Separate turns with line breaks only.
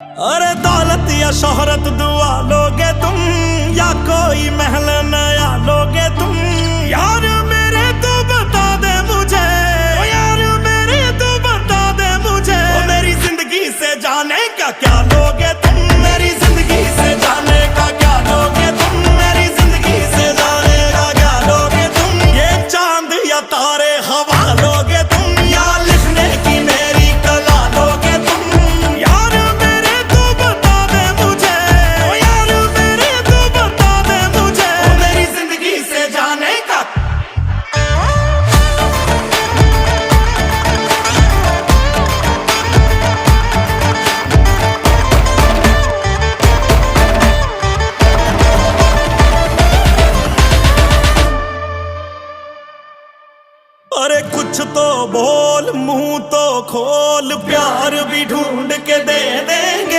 अरे दौलत या शोहरत दुआ लोगे तुम, या कोई महल नया लोगे तुम। यार मेरे तू बता दे मुझे, ओ यार मेरे तू बता दे मुझे, ओ मेरी जिंदगी से जाने का क्या लोगे तुम, मेरी जिंदगी से जाने का क्या लोगे तुम, मेरी जिंदगी से जाने का क्या लोगे तुम। ये चांद या तारे हवा लोगे तुम, या लिखने की मेरी कला लोगे तुम। यार मेरे तू बता दे मुझे, ओ यार मेरे तू बता दे मुझे, ओ मेरी जिंदगी से जाने का। अरे कुछ तो बोल, मुंह तो खोल, प्यार भी ढूंढ के दे दे